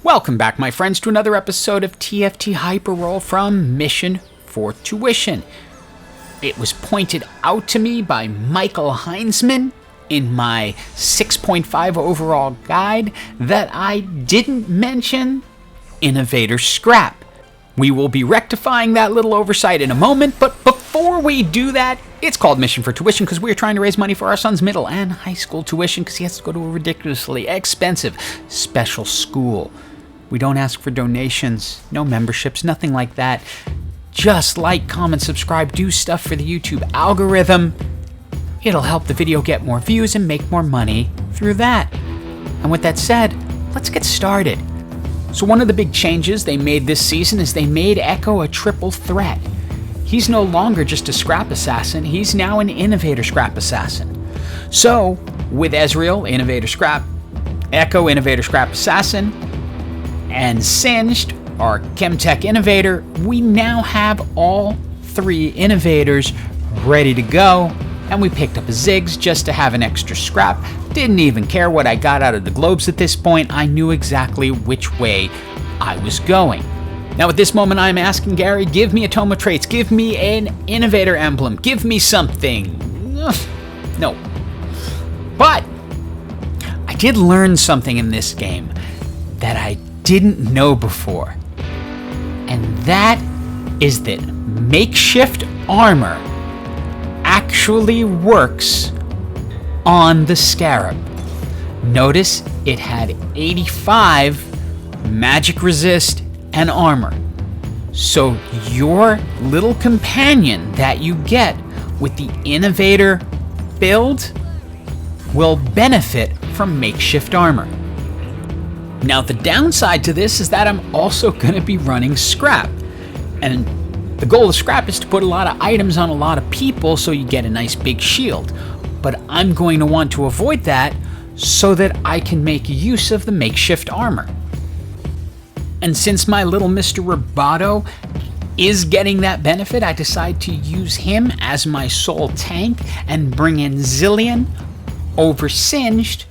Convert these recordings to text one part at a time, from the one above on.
Welcome back, my friends, to another episode of TFT Hyper Roll from Mission for Tuition. It was pointed out to me by Michael Heinzman in my 6.5 overall guide that I didn't mention Innovator Scrap. We will be rectifying that little oversight in a moment, but before we do that, it's called Mission for Tuition because we're trying to raise money for our son's middle and high school tuition because he has to go to a ridiculously expensive special school. We don't ask for donations, no memberships, nothing like that. Just like, comment, subscribe, do stuff for the YouTube algorithm. It'll help the video get more views and make more money through that. And with that said, let's get started. So one of the big changes they made this season is they made Echo a triple threat. He's no longer just a scrap assassin, he's now an Innovator Scrap Assassin. So, with Ezreal, Innovator Scrap, Echo, Innovator Scrap Assassin, and Singed, our Chemtech Innovator, we now have all three Innovators ready to go, and we picked up a Ziggs just to have an extra scrap. Didn't even care what I got out of the globes at this point. I knew exactly which way I was going. Now at this moment I'm asking Gary, give me a tome of traits, give me an Innovator emblem, give me something. Ugh, no. But I did learn something in this game that I didn't know before. And that is that makeshift armor actually works on the Scarab. Notice it had 85 magic resist and armor. So your little companion that you get with the Innovator build will benefit from makeshift armor. Now the downside to this is that I'm also going to be running Scrap. And the goal of Scrap is to put a lot of items on a lot of people so you get a nice big shield. But I'm going to want to avoid that so that I can make use of the makeshift armor. And since my little Mr. Roboto is getting that benefit, I decide to use him as my sole tank and bring in Zillion over Singed,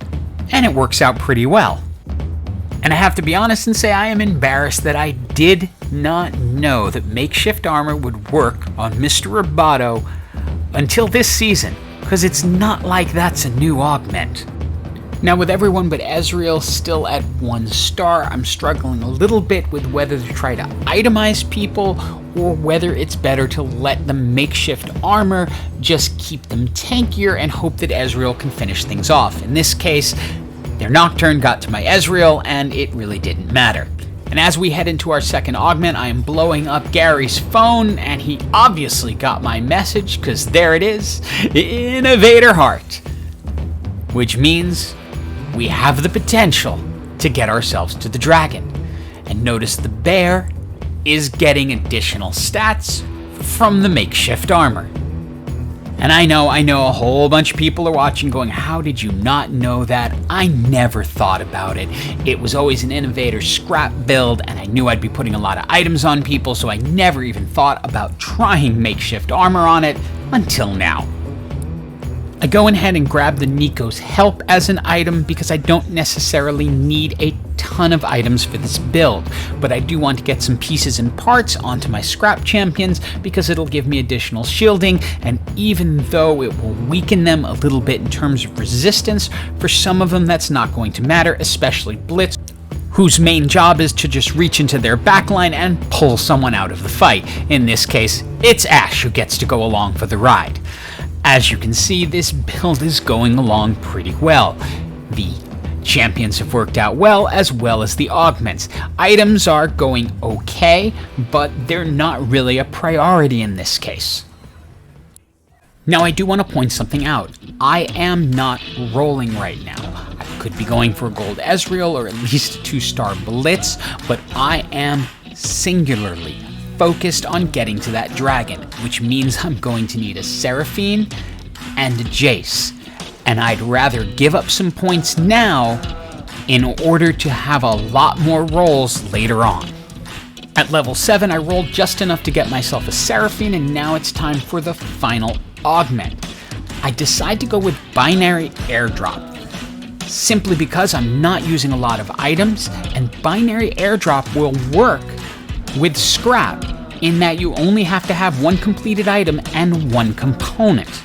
and it works out pretty well. And I have to be honest and say I am embarrassed that I did not know that makeshift armor would work on Mr. Roboto until this season, because it's not like that's a new augment. Now with everyone but Ezreal still at 1 star, I'm struggling a little bit with whether to try to itemize people or whether it's better to let the makeshift armor just keep them tankier and hope that Ezreal can finish things off. In this case, their Nocturne got to my Ezreal, and it really didn't matter. And as we head into our second augment, I am blowing up Gary's phone, and he obviously got my message, because there it is, Innovator Heart. Which means we have the potential to get ourselves to the dragon. And notice the bear is getting additional stats from the makeshift armor. And I know a whole bunch of people are watching going, how did you not know that? I never thought about it. It was always an Innovator Scrap build, and I knew I'd be putting a lot of items on people, so I never even thought about trying makeshift armor on it until now. I go ahead and grab the Nico's Help as an item because I don't necessarily need a ton of items for this build, but I do want to get some pieces and parts onto my Scrap champions because it'll give me additional shielding, and even though it will weaken them a little bit in terms of resistance, for some of them that's not going to matter, especially Blitz, whose main job is to just reach into their backline and pull someone out of the fight. In this case, it's Ashe who gets to go along for the ride. As you can see, this build is going along pretty well. The champions have worked out well as the augments. Items are going okay, but they're not really a priority in this case. Now I do want to point something out. I am not rolling right now. I could be going for a gold Ezreal or at least a 2-star Blitz, but I am singularly focused on getting to that dragon, which means I'm going to need a Seraphine and a Jace. And I'd rather give up some points now in order to have a lot more rolls later on. At level 7, I rolled just enough to get myself a Seraphine, and now it's time for the final augment. I decide to go with Binary Airdrop. simply because I'm not using a lot of items, and binary airdrop will work with scrap in that you only have to have one completed item and one component.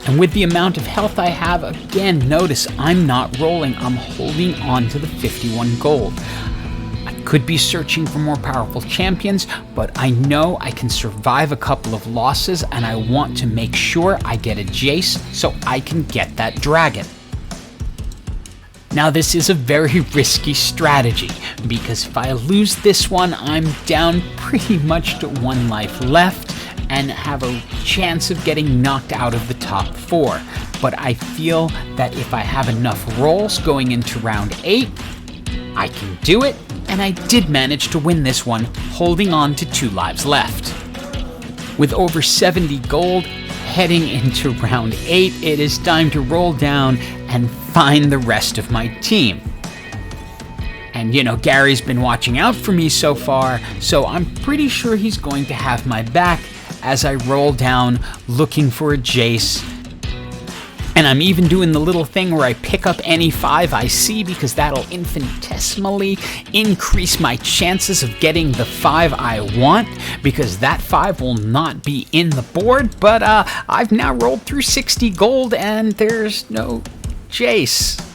And with the amount of health I have, again, notice I'm not rolling, I'm holding on to the 51 gold. I could be searching for more powerful champions, but I know I can survive a couple of losses, and I want to make sure I get a Jace so I can get that dragon. Now this is a very risky strategy, because if I lose this one, I'm down pretty much to 1 life left and have a chance of getting knocked out of the top 4. But I feel that if I have enough rolls going into round 8, I can do it, and I did manage to win this one, holding on to 2 lives left. With over 70 gold, heading into round 8, it is time to roll down and find the rest of my team. And you know, Gary's been watching out for me so far, so I'm pretty sure he's going to have my back as I roll down looking for a Jace. And I'm even doing the little thing where I pick up any 5 I see, because that'll infinitesimally increase my chances of getting the 5 I want, because that 5 will not be in the board. But I've now rolled through 60 gold and there's no Jace.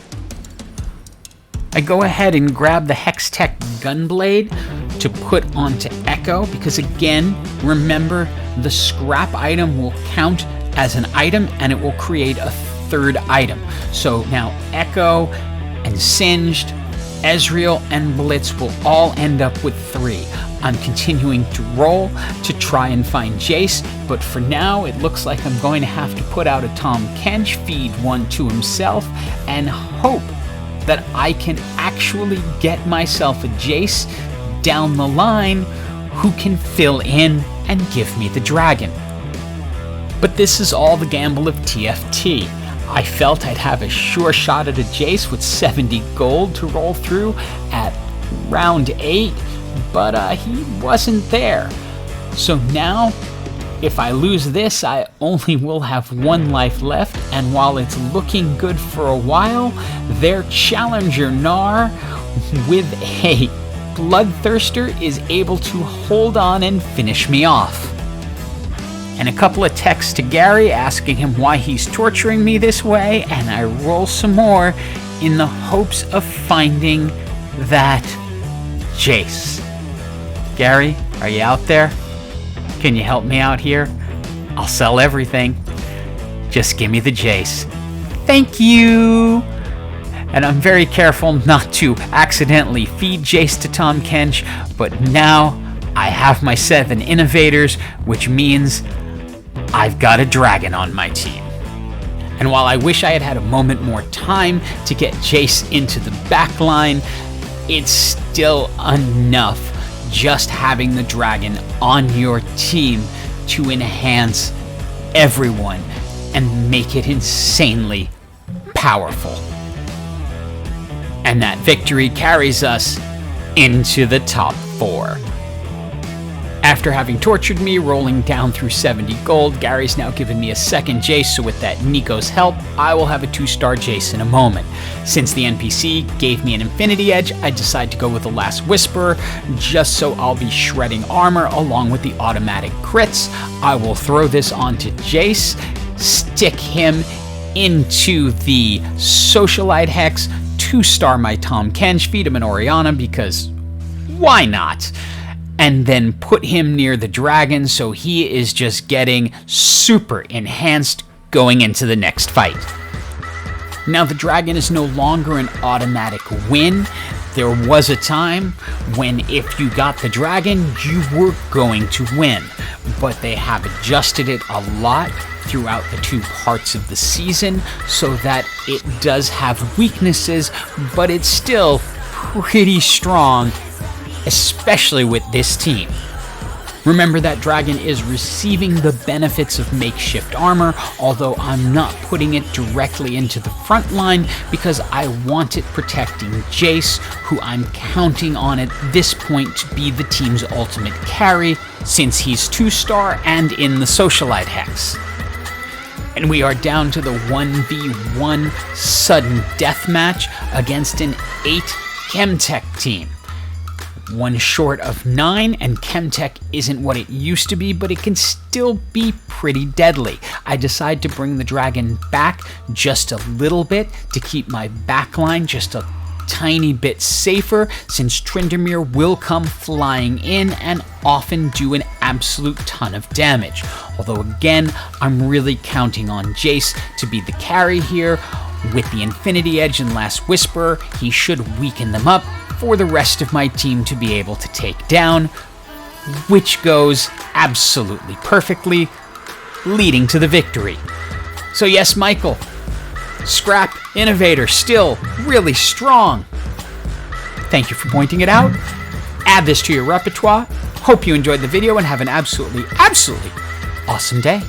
I go ahead and grab the Hextech Gunblade to put onto Echo, because again, remember, the scrap item will count as an item and it will create a 3rd item. So now Echo and Singed, Ezreal, and Blitz will all end up with 3. I'm continuing to roll to try and find Jace, but for now it looks like I'm going to have to put out a Tom Kench, feed one to himself, and hope that I can actually get myself a Jace down the line who can fill in and give me the dragon. But this is all the gamble of TFT. I felt I'd have a sure shot at a Jace with 70 gold to roll through at round 8, but he wasn't there. So now, if I lose this, I only will have 1 life left, and while it's looking good for a while, their challenger Gnar with a Bloodthirster is able to hold on and finish me off. And a couple of texts to Gary asking him why he's torturing me this way, and I roll some more in the hopes of finding that Jace. Gary, are you out there? Can you help me out here? I'll sell everything. Just give me the Jace. Thank you! And I'm very careful not to accidentally feed Jace to Tom Kench, but now I have my 7 Innovators, which means I've got a dragon on my team. And while I wish I had had a moment more time to get Jace into the backline, it's still enough just having the dragon on your team to enhance everyone and make it insanely powerful. And that victory carries us into the top 4. After having tortured me, rolling down through 70 gold, Gary's now given me a 2nd Jace, so with that Nico's help, I will have a 2-star Jace in a moment. Since the NPC gave me an Infinity Edge, I decide to go with the Last Whisperer, just so I'll be shredding armor along with the automatic crits. I will throw this onto Jace, stick him into the Socialite Hex, 2-star my Tom Kench, feed him an Orianna because why not? And then put him near the dragon so he is just getting super enhanced going into the next fight. Now the dragon is no longer an automatic win. There was a time when if you got the dragon, you were going to win. But they have adjusted it a lot throughout the 2 parts of the season so that it does have weaknesses, but it's still pretty strong, especially with this team. Remember that dragon is receiving the benefits of makeshift armor, although I'm not putting it directly into the front line because I want it protecting Jace, who I'm counting on at this point to be the team's ultimate carry, since he's 2-star and in the Socialite Hex. And we are down to the 1v1 sudden death match against an 8 Chemtech team. One short of 9, and Chemtech isn't what it used to be, but it can still be pretty deadly. I decide to bring the dragon back just a little bit to keep my backline just a tiny bit safer, since Tryndamere will come flying in and often do an absolute ton of damage. Although again, I'm really counting on Jace to be the carry here. With the Infinity Edge and Last Whisperer, he should weaken them up for the rest of my team to be able to take down, which goes absolutely perfectly, leading to the victory. So yes, Michael, Scrap Innovator still really strong. Thank you for pointing it out. Add this to your repertoire. Hope you enjoyed the video and have an absolutely awesome day.